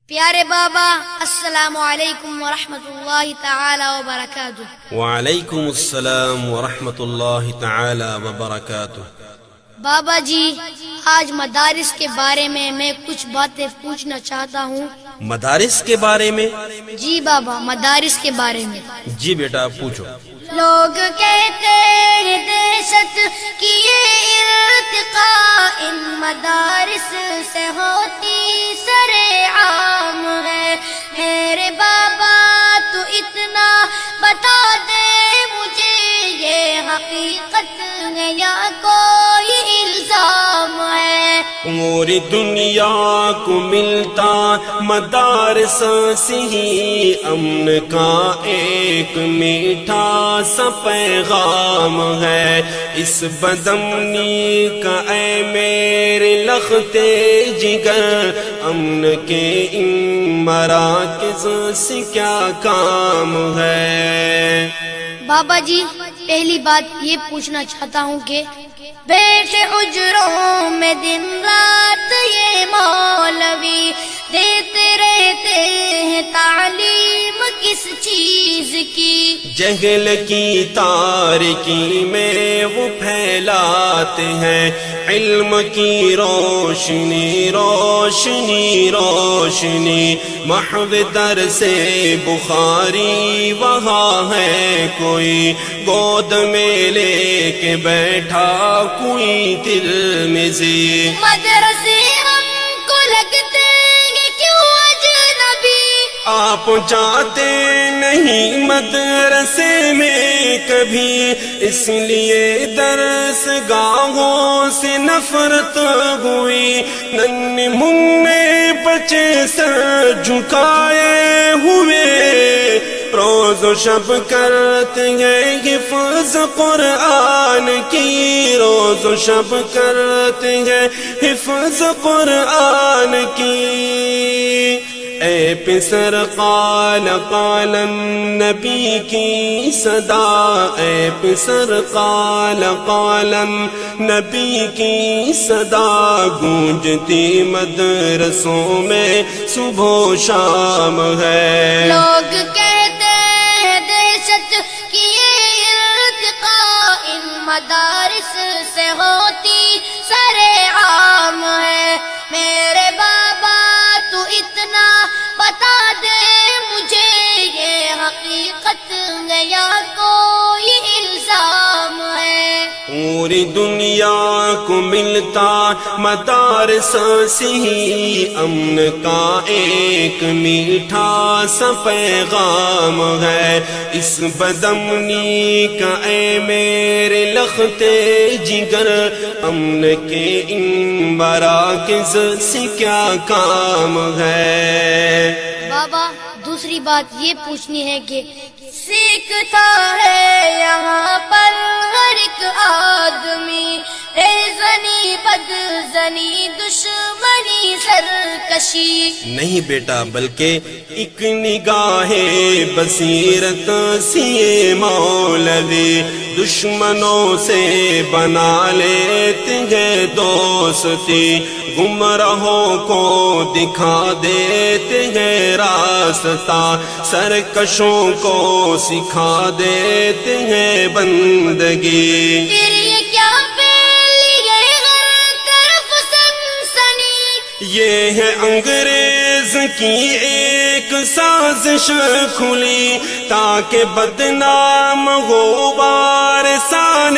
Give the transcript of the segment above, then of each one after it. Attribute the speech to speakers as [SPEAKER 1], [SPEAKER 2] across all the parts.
[SPEAKER 1] پیارے بابا، السلام علیکم ورحمۃ اللہ تعالی وبرکاتہ۔
[SPEAKER 2] وعلیکم السلام ورحمۃ اللہ تعالی وبرکاتہ۔
[SPEAKER 1] بابا جی، آج مدارس کے بارے میں کچھ باتیں پوچھنا چاہتا ہوں۔
[SPEAKER 2] مدارس کے بارے میں؟
[SPEAKER 1] جی بابا، مدارس کے بارے میں۔
[SPEAKER 2] جی بیٹا پوچھو۔
[SPEAKER 1] لوگ کہتے ہیں دہشت کی یہ ارتقاء ان مدارس سے ہوتی سر عام ہے۔ میرے بابا تو اتنا بتا دے مجھے، یہ حقیقت ہے یا کوئی الزام ہے؟
[SPEAKER 2] پوری دنیا کو ملتا مدارس سے ہی امن کا ایک میٹھا سا پیغام ہے۔ اس بدامنی کا اے میرے لختے جگر، امن کے ان مراکز سے کیا کام ہے؟
[SPEAKER 1] بابا جی، پہلی بات یہ پوچھنا چاہتا ہوں کہ بیٹھے حجروں میں دن رات یہ مولوی دیتے رہتے ہیں تعلیم کس چیز کی؟
[SPEAKER 2] جہل کی تاریکی میں وہ پھیلاتے ہیں علم کی روشنی روشنی روشنی۔ محو در سے بخاری وہاں ہے کوئی، گود میں لے کے بیٹھا کوئی ترمذی۔
[SPEAKER 1] مدرسے ہم کو لگتے ہیں کیوں اجنبی؟
[SPEAKER 2] آپ جاتے نہیں مدرسے میں کبھی، اس لیے درس گاہوں سے نفرت ہوئی۔ ننھے منھے بچے سر جھکائے ہوئے، روز و شب کرتے ہیں حفظ قرآن کی، روز و شب کرتے ہیں حفظ قرآن کی۔ اے پسر قال قال النبی کی صدا، اے پسر قال قال النبی کی صدا، گونجتی مدرسوں میں صبح و شام ہے۔
[SPEAKER 1] لوگ کہتے ہیں دہشت کی یہ ارتقاء ان مدارس سے ہوتی سر عام ہے۔ میرے بابا تو اتنا بتا دے مجھے، یہ حقیقت ہے یا کوئی الزام ہے؟
[SPEAKER 2] پوری دنیا کو ملتا مدارس سے ہی امن کا ایک میٹھا سا پیغام ہے۔ اس بدامنی کا اے میرے لختے جگر، امن کے ان مراکز سے کیا کام ہے؟
[SPEAKER 1] بابا، دوسری بات یہ پوچھنی ہے کہ سیکھتا ہے یہاں پر ہر ایک آدمی، ریزنی بدزنی دشمنی سرکشی۔
[SPEAKER 2] نہیں بیٹا، بلکہ ایک نگاہ بصیرت سی مولوی دشمنوں سے بنا لیتے ہیں دوستی، گمراہوں کو دکھا دیتے ہیں راستہ، سرکشوں کو سکھا دیتے ہیں بندگی۔
[SPEAKER 1] پھر یہ کیا پھیلی ہے ہر طرف سنسنی؟
[SPEAKER 2] یہ ہے انگریز کی ایک سازش کھلی، تاکہ بدنام ہو وارثان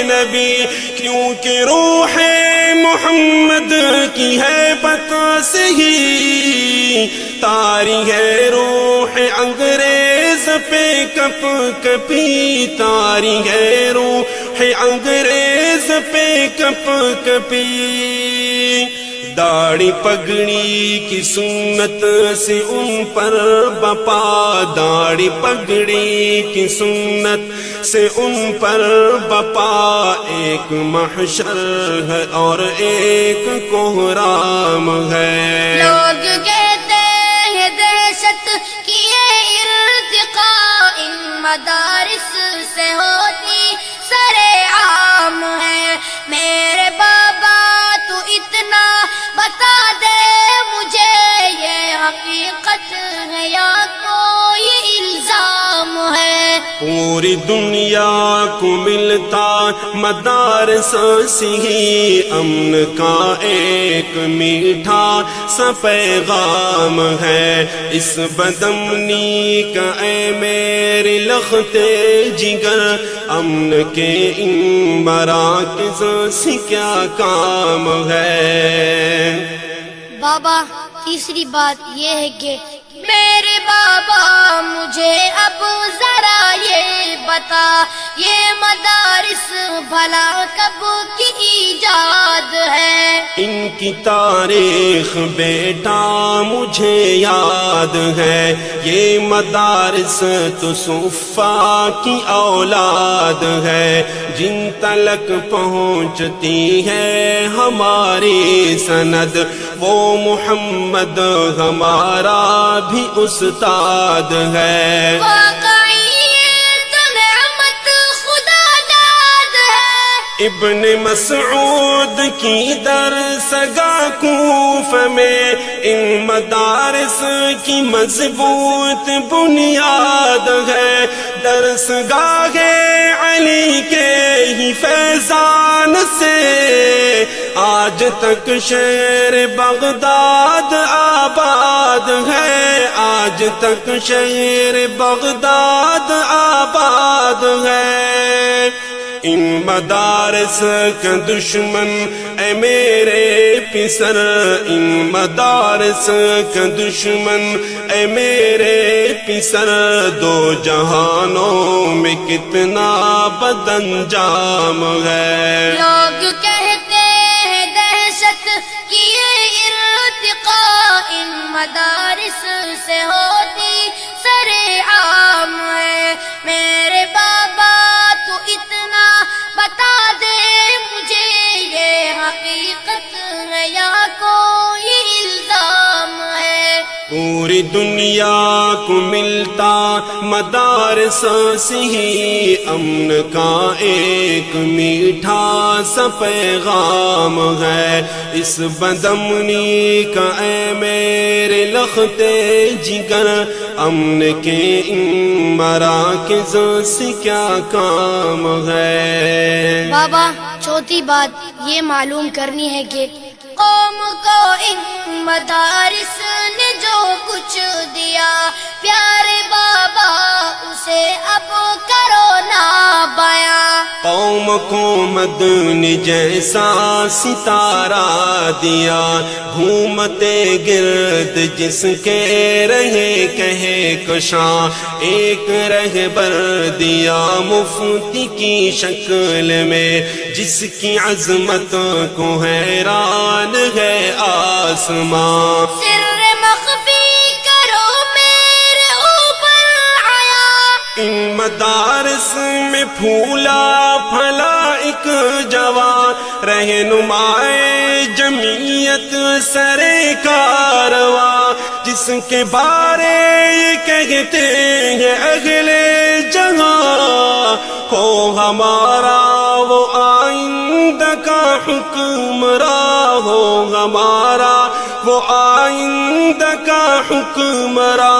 [SPEAKER 2] نبی، کیونکہ روح محمد کی ہیبت سے ہی تاری ہے روح انگریز پہ کپ کپی، تاری ہے روح انگریز پہ کپ کپی۔ داڑھی پگڑی کی سنت سے ان پر بپا، داڑھی پگڑی کی سنت سے ان پر بپا، ایک محشر ہے اور ایک کوہرام ہے۔
[SPEAKER 1] لوگ کہتے ہیں دہشت کی یہ ارتقاء ان مدارس سے ہوتی سر عام ہے۔ میرے بابا تو اتنا بتا دے مجھے، یہ حقیقت
[SPEAKER 2] پوری دنیا کو ملتا مدارس سے ہی امن کا ایک میٹھا سا پیغام ہے، اس بدامنی کا اے میرے لختے جگر، امن کے ان مراکز سے کیا کام ہے؟
[SPEAKER 1] بابا تیسری بات یہ ہے کہ میرے بابا مجھے اب ذرا یہ بتا، یہ مدارس بھلا کب کی ایجاد ہے؟
[SPEAKER 2] ان کی تاریخ بیٹا مجھے یاد ہے، یہ مدارس تو صفا کی اولاد ہے، جن تلک پہنچتی ہے ہماری سند، وہ محمد ہمارا بھی استاد ہے۔ ابن مسعود کی درسگاہ کوفہ میں ان مدارس کی مضبوط بنیاد ہے، درسگاہ علی کے ہی فیضان سے آج تک شہر بغداد آباد ہے، آج تک شہر بغداد آباد ہے۔ ان مدارس کا دشمن اے میرے پسر، ان مدارس کا دشمن اے میرے پسر، دو جہانوں میں کتنا بد انجام ہے۔
[SPEAKER 1] لوگ کہتے ہیں دہشت کی یہ ارتقاء ان مدارس سے ہوتی سرے عام ہے، میرے بابا تو اتنا بتا دے مجھے، یہ حقیقت ہے یا کوئی الزام ہے؟
[SPEAKER 2] پوری دنیا کو ملتا مدارس سے ہی امن کا ایک میٹھا سا پیغام ہے، اس بدامنی کا اے میرے لختے جگر، امن کے ان مراکز سے کیا کام ہے؟
[SPEAKER 1] بابا چوتھی بات یہ معلوم کرنی ہے کہ قوم کو ان مدارس نے جو کچھ دیا، پیارے بابا اسے اب کرو نا بیاں۔
[SPEAKER 2] قوم کو مدنی جیسا ستارہ دیا، گھومتے گرد جس کے رہے کہے کشاں، ایک رہبر دیا مفتی کی شکل میں، جس کی عظمت کو حیران ہے آسمان۔
[SPEAKER 1] سر مخفی کرو میرے اوپر آیا،
[SPEAKER 2] ان مدارس میں پھولا پھلا ایک جوان، رہنمائے جمعیت سرے کارواں، جس کے بارے یہ کہتے ہیں اگلے جہاں، ہو ہمارا وہ آئندہ کا حکمراں، ہو ہمارا وہ آئندہ کا حکمراں،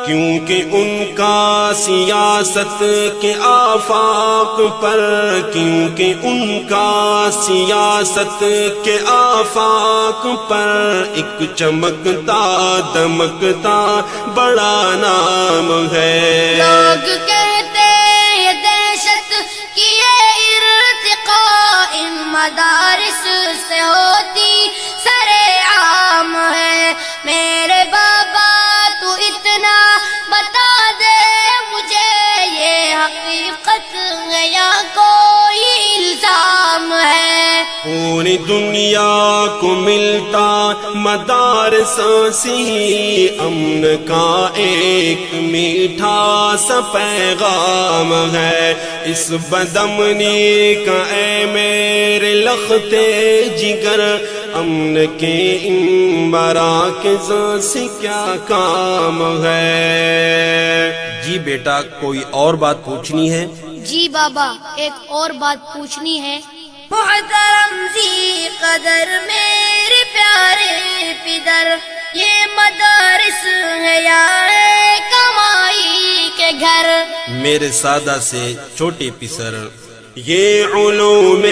[SPEAKER 2] کیونکہ ان کا سیاست کے آفاق پر، کیونکہ ان کا سیاست کے آفاق پر ایک چمکتا دمکتا بڑا نام ہے۔
[SPEAKER 1] لوگ کہتے ہیں دہشت کی یہ ارتقاء ان مدارس سے ہوتی سرے عام ہے، میرے بابا تو اتنا بتا دے مجھے، یہ حقیقت ہے یا کوئی الزام ہے؟
[SPEAKER 2] پوری دنیا کو ملتا مدارس سے ہی امن کا ایک میٹھا سا پیغام ہے، اس بدامنی کا اے میرے لختے جگر، امن کے ان مراکز سے کیا کام ہے؟ جی بیٹا کوئی اور بات پوچھنی ہے؟
[SPEAKER 1] جی بابا ایک اور بات پوچھنی ہے۔ محترم ذی قدر میرے پیارے پدر، یہ مدارس ہے یا ہے کمائی کے گھر.
[SPEAKER 2] میرے سادہ سے چھوٹے پسر، یہ علوم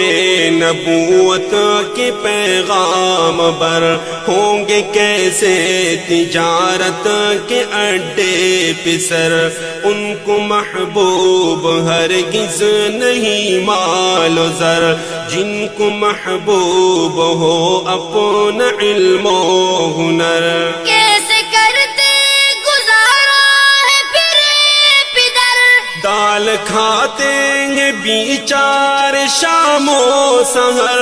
[SPEAKER 2] نبوت کے پیغام بر ہوں گے کیسے تجارت کے اڈے پسر. ان کو محبوب ہرگز نہیں مال و زر، جن کو محبوب ہو اپنا علم و ہنر.
[SPEAKER 1] کیسے کرتے گزارا ہے پھر پدر،
[SPEAKER 2] دال کھاتے ہیں بیچار شام و سحر،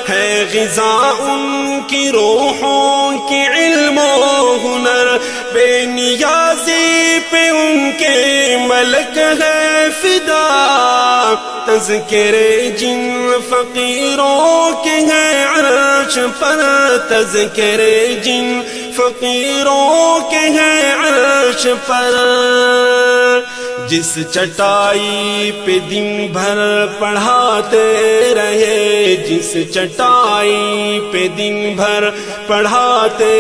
[SPEAKER 2] ہے غذا ان کی روحوں کی علم و ہنر. بے نیازی پہ ان کے ملک ہے فدا، تذکرے جن فقیروں کے ہیں عرش پر، تذکرے جن فقیروں کے ہیں عرش پر. جس چٹائی پہ دن بھر پڑھاتے رہے، جس چٹائی پہ دن بھر پڑھاتے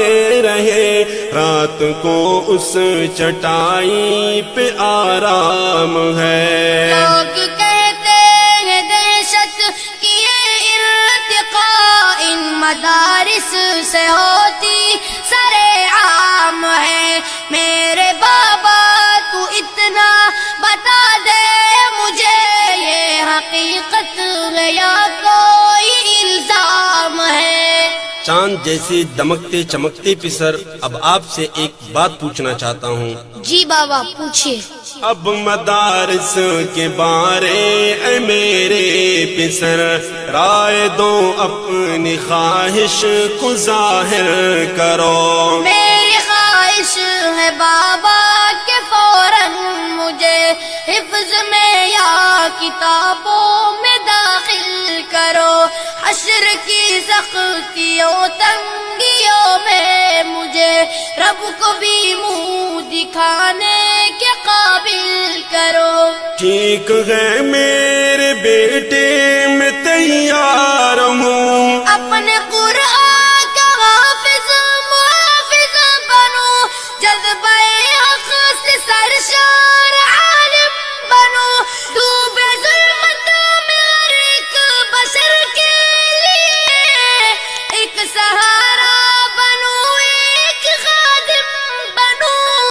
[SPEAKER 2] رہے، رات کو اس چٹائی پہ آرام ہے.
[SPEAKER 1] لوگ کہتے ہیں دہشت کی یہ ارتقاء ان مدارس سے ہوتی سرے عام ہے. میرے بابا تو اتنا بتا دے مجھے، یہ حقیقت ہے یا کوئی الزام ہے؟
[SPEAKER 2] چاند جیسے دمکتے چمکتے پسر، اب آپ سے ایک بات پوچھنا چاہتا ہوں.
[SPEAKER 1] جی بابا پوچھئے.
[SPEAKER 2] اب مدارس کے بارے اے میرے پسر، رائے دو اپنی خواہش کو ظاہر کرو.
[SPEAKER 1] میری خواہش ہے بابا کہ فوراً مجھے حفظ میں یا کتابوں میں داخل کرو. حشر کی سختیوں تنگیوں میں مجھے رب کو بھی منہ دکھانے کے قابل کرو.
[SPEAKER 2] ٹھیک ہے میرے بیٹے میں تیار ہوں،
[SPEAKER 1] اپنے قرآن کا حافظ محافظ بنوں، جذبہ حق سے سرشار